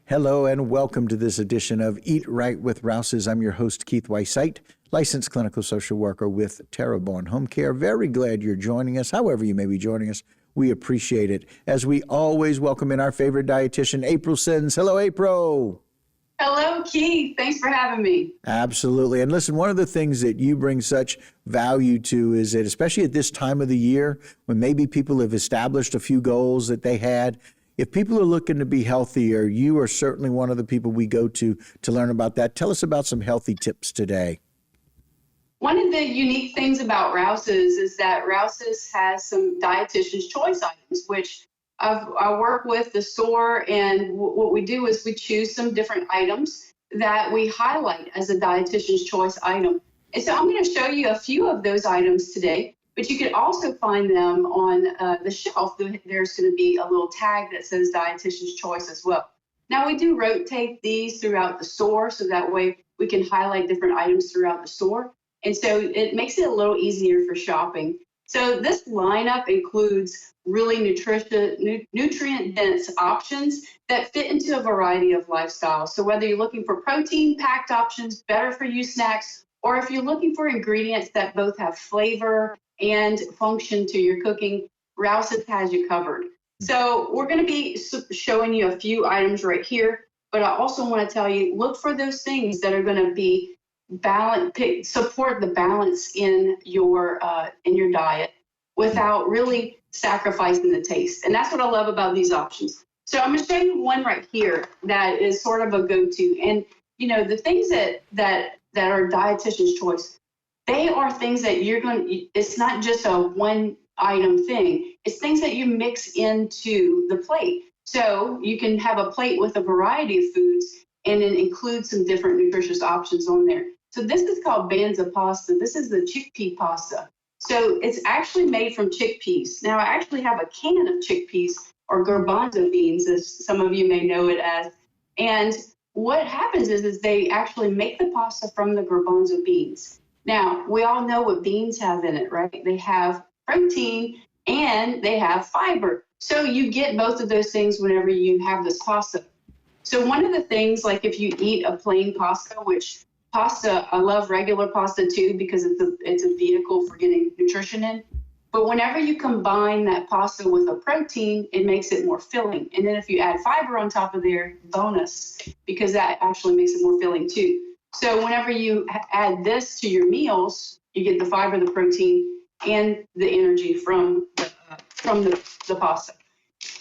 Hello and welcome to this edition of Eat Right with Rouses. I'm your host, Keith Weissite, licensed clinical social worker with Terrebonne Home Care. Very glad you're joining us. However you may be joining us, we appreciate it. As we always welcome in our favorite dietitian, April Sins. Hello, April. Hello, Keith. Thanks for having me. Absolutely. And listen, one of the things that you bring such value to is that, especially at this time of the year, when maybe people have established a few goals that they had, if people are looking to be healthier, you are certainly one of the people we go to learn about that. Tell us about some healthy tips today. One of the unique things about Rouses is that Rouses has some dietitian's choice items, which I work with the store, and what we do is we choose some different items that we highlight as a dietitian's choice item. And so I'm going to show you a few of those items today. But you can also find them on the shelf. There's going to be a little tag that says dietitian's choice as well. Now, we do rotate these throughout the store, so that way we can highlight different items throughout the store. And so it makes it a little easier for shopping. So this lineup includes really nutrient-dense options that fit into a variety of lifestyles. So whether you're looking for protein-packed options, better-for-you snacks, or if you're looking for ingredients that both have flavor and function to your cooking, Rouses has you covered. So we're going to be showing you a few items right here, but I also want to tell you, look for those things that are going to be support the balance in your diet without really sacrificing the taste. And that's what I love about these options. So I'm going to show you one right here that is sort of a go-to. And the things that are dietitian's choice, they are things that it's not just a one item thing. It's things that you mix into the plate. So you can have a plate with a variety of foods and then include some different nutritious options on there. So this is called Banza pasta. This is the chickpea pasta. So it's actually made from chickpeas. Now I actually have a can of chickpeas, or garbanzo beans, as some of you may know it as. And what happens is they actually make the pasta from the garbanzo beans. Now, we all know what beans have in it, right? They have protein and they have fiber. So you get both of those things whenever you have this pasta. So one of the things, like if you eat a plain pasta, which pasta, I love regular pasta too, because it's a vehicle for getting nutrition in. But whenever you combine that pasta with a protein, it makes it more filling. And then if you add fiber on top of there, bonus, because that actually makes it more filling too. So whenever you add this to your meals, you get the fiber, the protein, and the energy from the pasta.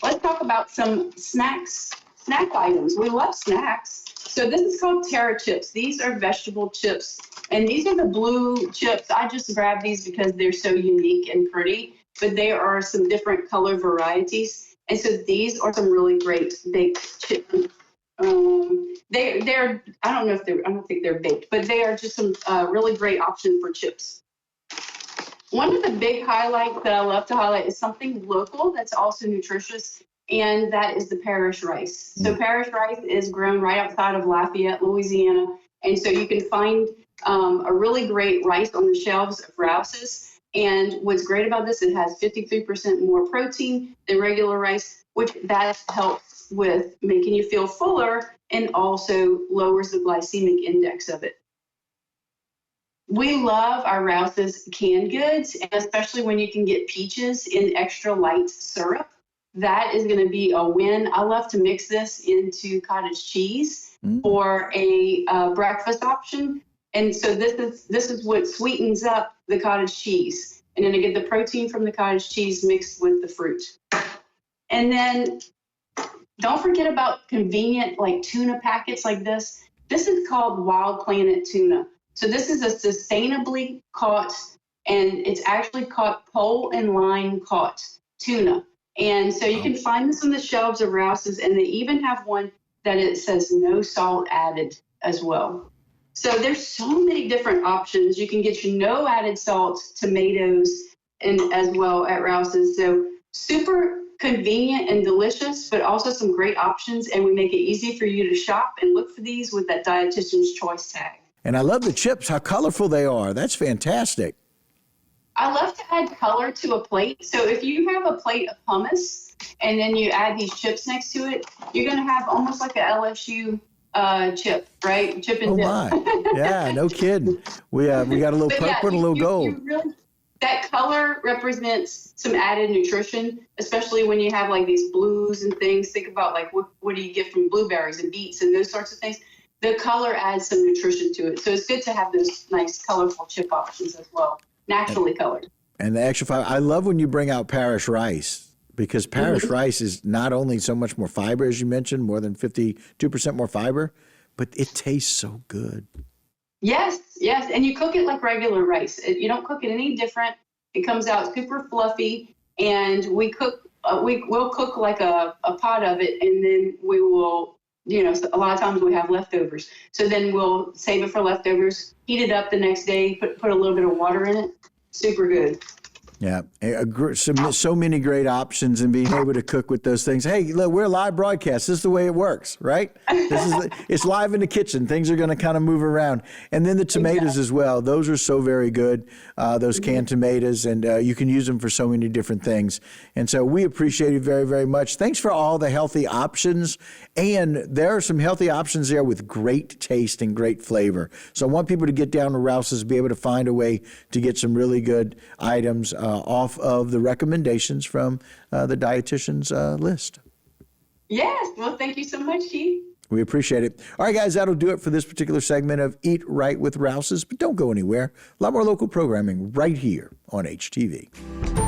Let's talk about some snack items. We love snacks. So this is called Terra chips. These are vegetable chips, and these are the blue chips. I just grabbed these because they're so unique and pretty, but there are some different color varieties. And so these are some really great baked chips. They're I don't think they're baked, but they are just some really great option for chips. One of the big highlights that I love to highlight is something local that's also nutritious, and that is the Parish rice. So Parish rice is grown right outside of Lafayette, Louisiana, and so you can find a really great rice on the shelves of Rouses. And what's great about this, it has 53% more protein than regular rice, which that helps with making you feel fuller and also lowers the glycemic index of it. We love our Rouses canned goods, and especially when you can get peaches in extra light syrup. That is going to be a win. I love to mix this into cottage cheese for a breakfast option. And so this is what sweetens up the cottage cheese. And then I get the protein from the cottage cheese mixed with the fruit. And then don't forget about convenient like tuna packets like this. This is called Wild Planet tuna. So this is a sustainably caught, and it's actually caught pole and line caught tuna. And so you can find this on the shelves of Rouses, and they even have one that it says no salt added as well. So there's so many different options. You can get your no added salt tomatoes and as well at Rouses. So super convenient and delicious, but also some great options. And we make it easy for you to shop and look for these with that dietitian's choice tag. And I love the chips, how colorful they are. That's fantastic. I love to add color to a plate. So if you have a plate of hummus and then you add these chips next to it, you're going to have almost like a LSU chip, right? Chip and Oh dip. my. Yeah, no kidding. We got a little But purple and a little gold. That color represents some added nutrition, especially when you have like these blues and things. Think about like what do you get from blueberries and beets and those sorts of things. The color adds some nutrition to it. So it's good to have those nice colorful chip options as well, naturally colored. And the extra fiber. I love when you bring out Parish rice, because Parish rice is not only so much more fiber, as you mentioned, more than 52% more fiber, but it tastes so good. Yes. And you cook it like regular rice. You don't cook it any different. It comes out super fluffy, and we'll cook like a pot of it, and then we will, a lot of times we have leftovers. So then we'll save it for leftovers, heat it up the next day, put a little bit of water in it. Super good. Yeah, so many great options and being able to cook with those things. Hey, look, we're a live broadcast. This is the way it works, right? It's live in the kitchen. Things are going to kind of move around. And then the tomatoes as well. Those are so very good, those canned tomatoes, and you can use them for so many different things. And so we appreciate it very, very much. Thanks for all the healthy options. And there are some healthy options there with great taste and great flavor. So I want people to get down to Rouses, be able to find a way to get some really good items off of the recommendations from the dietitian's list. Yes. Well, thank you so much, Keith. We appreciate it. All right, guys, that'll do it for this particular segment of Eat Right with Rouses. But don't go anywhere. A lot more local programming right here on HTV.